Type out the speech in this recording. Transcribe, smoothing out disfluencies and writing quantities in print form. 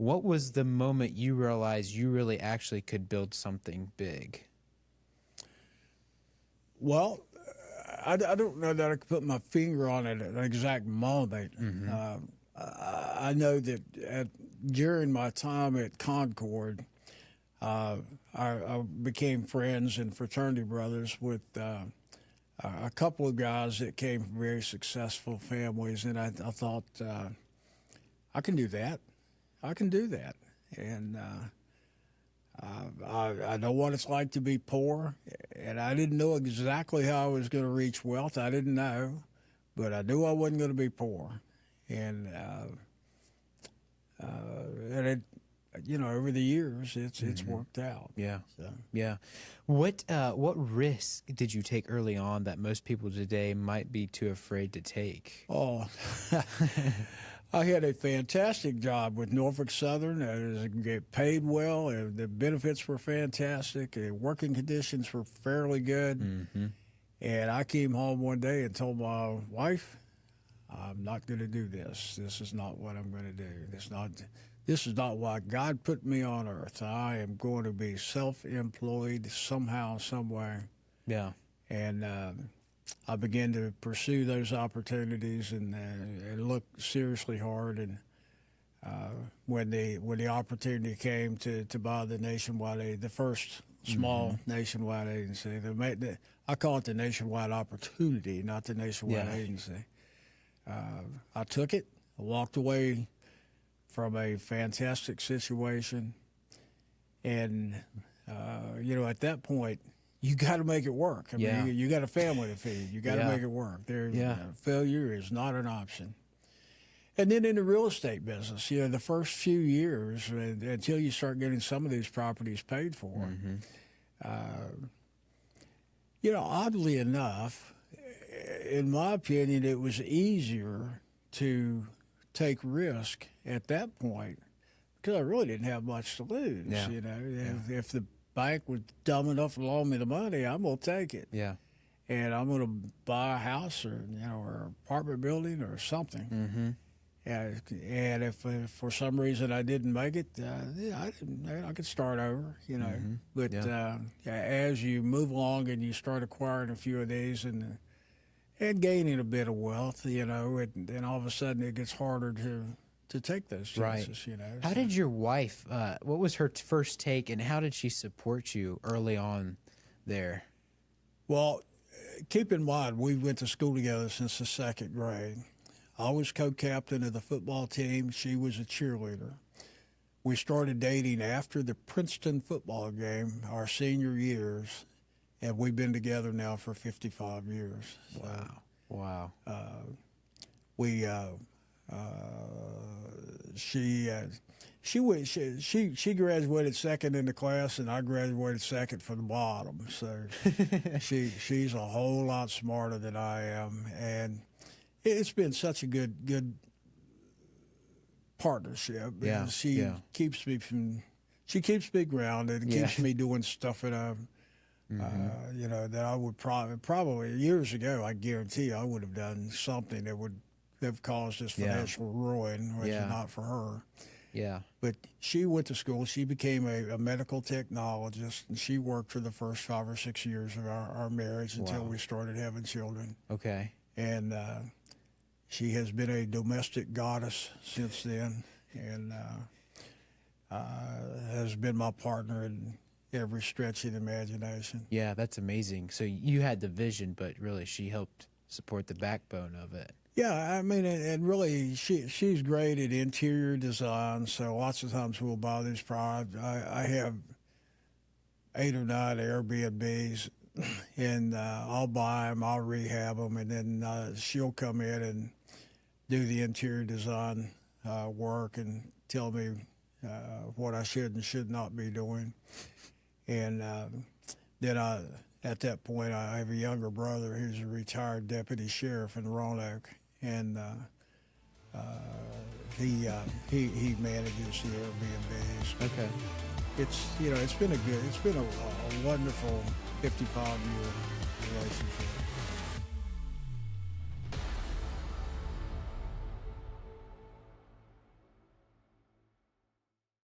What was the moment you realized you really actually could build something big? Well, I don't know that I could put my finger on it at an exact moment. I know that during my time at Concord, I became friends and fraternity brothers with a couple of guys that came from very successful families, and I thought I can do that. I can do that, and I know what it's like to be poor, and I didn't know exactly how I was going to reach wealth. I didn't know, but I knew I wasn't going to be poor, and it, over the years, it's worked out. Yeah. So. Yeah. What risk did you take early on that most people today might be too afraid to take? Oh, I had a fantastic job with Norfolk Southern. I get paid well. The benefits were fantastic. Working conditions were fairly good. Mm-hmm. And I came home one day and told my wife, I'm not going to do this. This is not what I'm going to do. This is not why God put me on earth. I am going to be self-employed somehow, some way. Yeah. And I began to pursue those opportunities and look seriously hard. And when the opportunity came to buy the first small nationwide agency, I call it the nationwide opportunity, not the nationwide agency. I took it. I walked away from a fantastic situation, and at that point, you got to make it work. I mean, you got a family to feed. You got to make it work. Failure is not an option. And then in the real estate business, the first few years until you start getting some of these properties paid for, oddly enough, in my opinion, it was easier to take risk at that point because I really didn't have much to lose. If the bank was dumb enough to loan me the money, I'm going to take it. Yeah. And I'm going to buy a house or an apartment building or something. Mm-hmm. And if for some reason I didn't make it, I could start over, Mm-hmm. But as you move along and you start acquiring a few of these and gaining a bit of wealth, and all of a sudden it gets harder to take those chances, Right. How did your wife, what was her first take, and how did she support you early on there? Well, keep in mind, we went to school together since the second grade. I was co-captain of the football team. She was a cheerleader. We started dating after the Princeton football game, our senior years, and we've been together now for 55 years. Wow. Wow. She graduated second in the class, and I graduated second from the bottom. So she's a whole lot smarter than I am, and it's been such a good partnership. Yeah. She keeps me grounded and keeps me doing stuff that that I would probably years ago, I guarantee I would have done something that would have caused us financial ruin, which is not for her. Yeah. But she went to school. She became a medical technologist, and she worked for the first 5 or 6 years of our marriage until we started having children. Okay. And she has been a domestic goddess since then, and has been my partner in every stretch of the imagination. Yeah, that's amazing. So you had the vision, but really she helped support the backbone of it. Yeah, I mean, and really, she's great at interior design. So lots of times we'll buy these products. I have 8 or 9 Airbnbs, and I'll buy them, I'll rehab them, and then she'll come in and do the interior design work and tell me what I should and should not be doing. And then at that point, I have a younger brother who's a retired deputy sheriff in Roanoke, and he manages the Airbnbs. Okay. It's been a wonderful 55-year relationship.